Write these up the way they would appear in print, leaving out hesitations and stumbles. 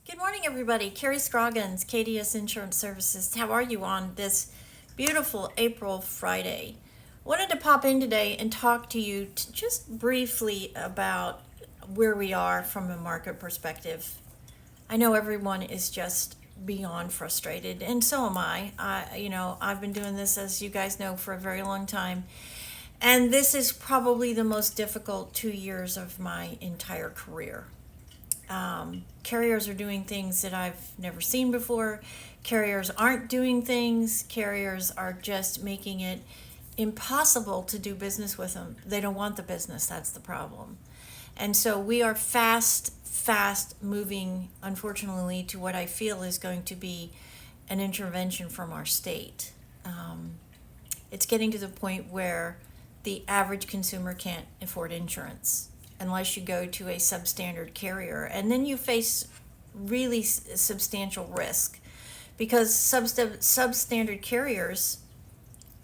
Good morning, everybody. Carrie Scroggins, KDS Insurance Services. How are you on this beautiful April Friday? Wanted to pop in today and talk to you just briefly about where we are from a market perspective. I know everyone is just beyond frustrated, and so am I. I've been doing this, as you guys know, for a very long time, and this is probably the most difficult 2 years of my entire career. Carriers are doing things that I've never seen before. Carriers aren't doing things. Carriers are just making it impossible to do business with them. They don't want the business. That's the problem. And so we are fast moving, unfortunately, to what I feel is going to be an intervention from our state. It's getting to the point where the average consumer can't afford insurance unless you go to a substandard carrier. And then you face really substantial risk because substandard carriers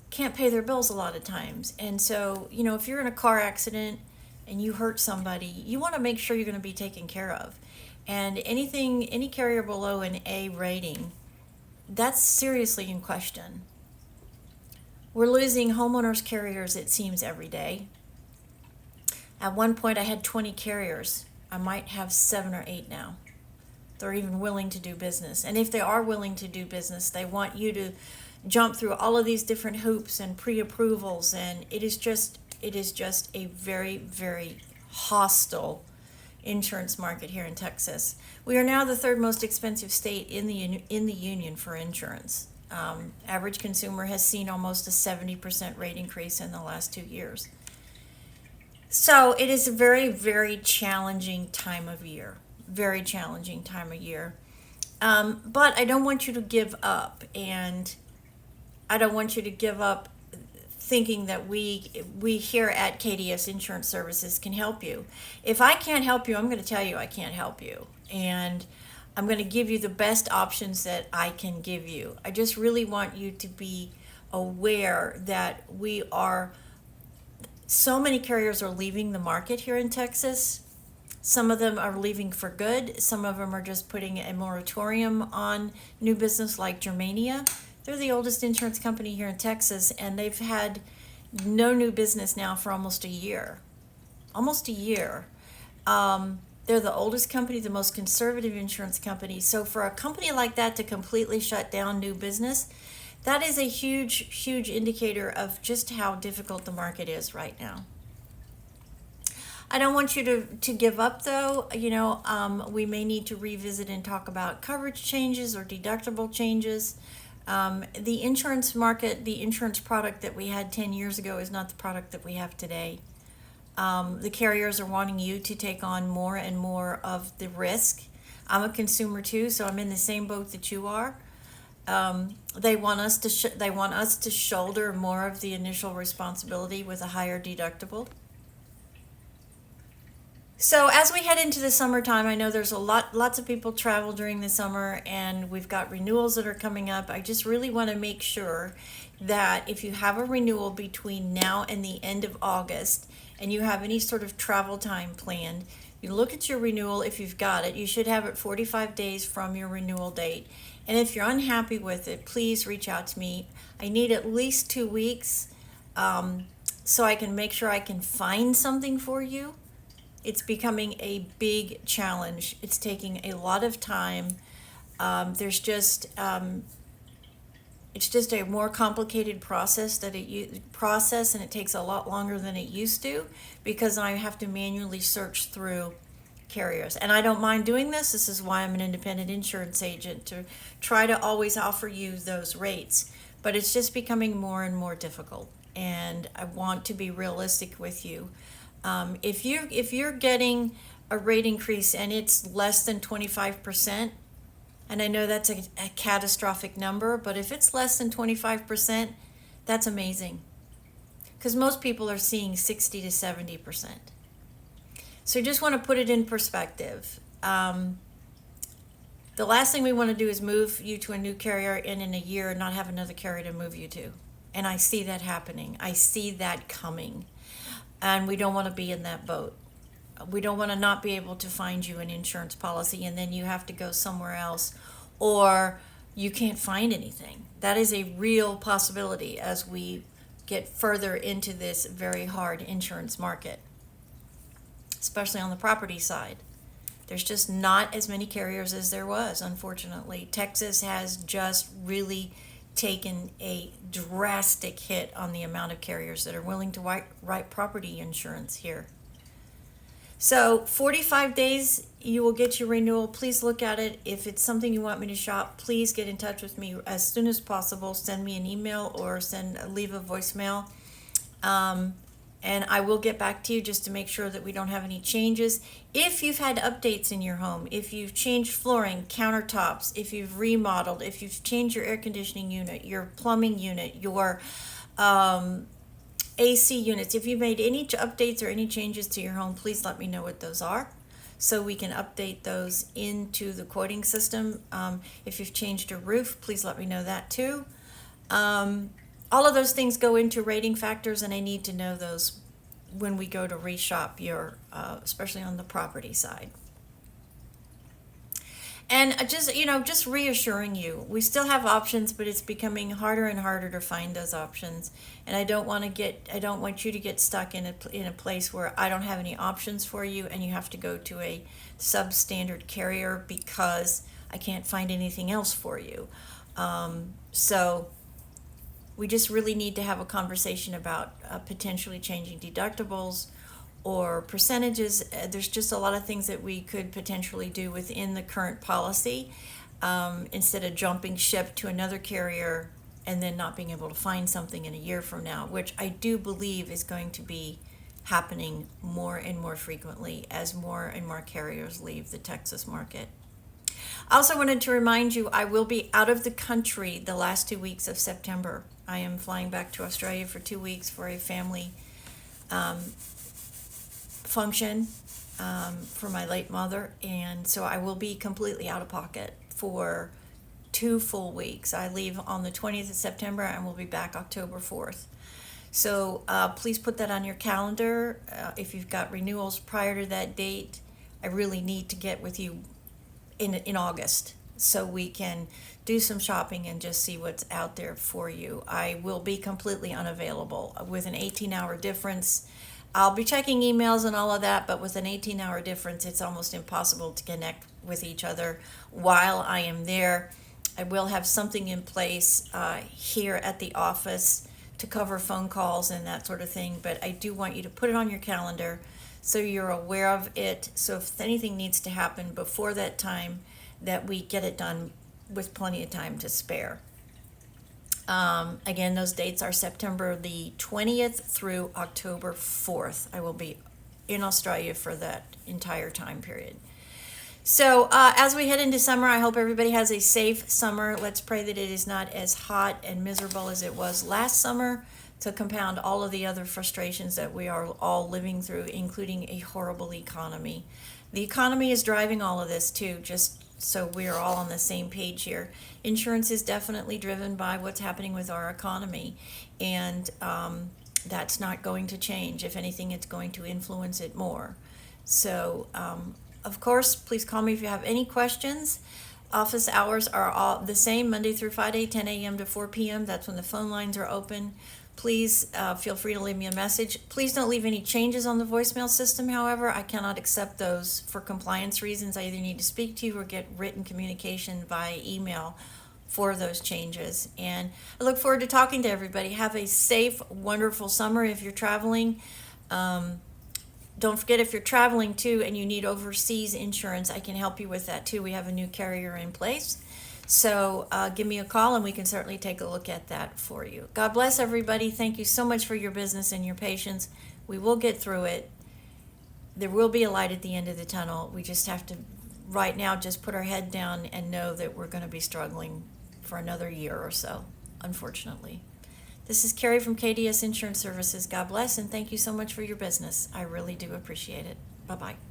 can't pay their bills a lot of times. And so, if you're in a car accident and you hurt somebody, you want to make sure you're going to be taken care of. And any carrier below an A rating, that's seriously in question. We're losing homeowners carriers, it seems, every day. At one point, I had 20 carriers. I might have 7 or 8 now. They're even willing to do business. And if they are willing to do business, they want you to jump through all of these different hoops and pre-approvals. And it is just a very, very hostile insurance market here in Texas. We are now the third most expensive state in the union for insurance. Average consumer has seen almost a 70% rate increase in the last 2 years. So it is a very, very challenging time of year. Very challenging time of year. But I don't want you to give up. And I don't want you to give up thinking that we here at KDS Insurance Services can help you. If I can't help you, I'm going to tell you I can't help you. And I'm going to give you the best options that I can give you. I just really want you to be aware that so many carriers are leaving the market here in Texas. Some of them are leaving for good. Some of them are just putting a moratorium on new business, like Germania. They're the oldest insurance company here in Texas, and they've had no new business now for almost a year. Almost a year. They're the oldest company, the most conservative insurance company. So for a company like that to completely shut down new business, that is a huge, huge indicator of just how difficult the market is right now. I don't want you to give up, though. We may need to revisit and talk about coverage changes or deductible changes. The insurance market, the insurance product that we had 10 years ago is not the product that we have today. The carriers are wanting you to take on more and more of the risk. I'm a consumer too, so I'm in the same boat that you are. They want us to shoulder more of the initial responsibility with a higher deductible. So as we head into the summertime, I know there's lots of people travel during the summer, and we've got renewals that are coming up. I just really want to make sure that if you have a renewal between now and the end of August, and you have any sort of travel time planned, you look at your renewal. If you've got it, you should have it 45 days from your renewal date. And if you're unhappy with it, please reach out to me. I need at least 2 weeks so I can make sure I can find something for you. It's becoming a big challenge. It's taking a lot of time. It's just a more complicated process and it takes a lot longer than it used to because I have to manually search through carriers. And I don't mind doing this. This is why I'm an independent insurance agent, to try to always offer you those rates. But it's just becoming more and more difficult. And I want to be realistic with you. If you're getting a rate increase and it's less than 25%, and I know that's a catastrophic number, but if it's less than 25%, that's amazing. Because most people are seeing 60 to 70%. So you just want to put it in perspective. The last thing we want to do is move you to a new carrier and in a year not have another carrier to move you to. And I see that happening. I see that coming. And we don't want to be in that boat. We don't want to not be able to find you an insurance policy and then you have to go somewhere else, or you can't find anything. That is a real possibility as we get further into this very hard insurance market, especially on the property side. There's just not as many carriers as there was, unfortunately. Texas has just really taken a drastic hit on the amount of carriers that are willing to write property insurance here. So 45 days, you will get your renewal. Please look at it. If it's something you want me to shop, please get in touch with me as soon as possible. Send me an email or leave a voicemail. And I will get back to you just to make sure that we don't have any changes. If you've had updates in your home, if you've changed flooring, countertops, if you've remodeled, if you've changed your air conditioning unit, your plumbing unit, your AC units, if you've made any updates or any changes to your home, please let me know what those are so we can update those into the quoting system. If you've changed your roof, please let me know that too. All of those things go into rating factors, and I need to know those when we go to reshop your, especially on the property side. And just reassuring you, we still have options, but it's becoming harder and harder to find those options. And I don't want you to get stuck in a place where I don't have any options for you, and you have to go to a substandard carrier because I can't find anything else for you. So we just really need to have a conversation about potentially changing deductibles or percentages. There's just a lot of things that we could potentially do within the current policy instead of jumping ship to another carrier and then not being able to find something in a year from now, which I do believe is going to be happening more and more frequently as more and more carriers leave the Texas market. I also wanted to remind you I will be out of the country the last 2 weeks of September. I am flying back to Australia for 2 weeks for a family function for my late mother, and so I will be completely out of pocket for 2 full weeks. I leave on the 20th of September and we'll be back October 4th. So please put that on your calendar. If you've got renewals prior to that date, I really need to get with you in August so we can do some shopping and just see what's out there for you. I will be completely unavailable with an 18-hour difference. I'll be checking emails and all of that, but with an 18-hour difference, it's almost impossible to connect with each other while I am there. I will have something in place here at the office to cover phone calls and that sort of thing, but I do want you to put it on your calendar so you're aware of it. So if anything needs to happen before that time, that we get it done with plenty of time to spare. Again, those dates are September the 20th through October 4th. I will be in Australia for that entire time period. So as we head into summer, I hope everybody has a safe summer. Let's pray that it is not as hot and miserable as it was last summer to compound all of the other frustrations that we are all living through, including a horrible economy. The economy is driving all of this too, just so we are all on the same page here. Insurance is definitely driven by what's happening with our economy, and that's not going to change. If anything, it's going to influence it more. So, of course, please call me if you have any questions. Office hours are all the same, Monday through Friday, 10 a.m. to 4 p.m. That's when the phone lines are open. Please feel free to leave me a message. Please don't leave any changes on the voicemail system, however. I cannot accept those for compliance reasons. I either need to speak to you or get written communication via email for those changes. And I look forward to talking to everybody. Have a safe, wonderful summer if you're traveling. Don't forget, if you're traveling too and you need overseas insurance, I can help you with that too. We have a new carrier in place. So give me a call and we can certainly take a look at that for you. God bless everybody. Thank you so much for your business and your patience. We will get through it. There will be a light at the end of the tunnel. We just have to, right now, just put our head down and know that we're going to be struggling for another year or so, unfortunately. This is Carrie from KDS Insurance Services. God bless, and thank you so much for your business. I really do appreciate it. Bye-bye.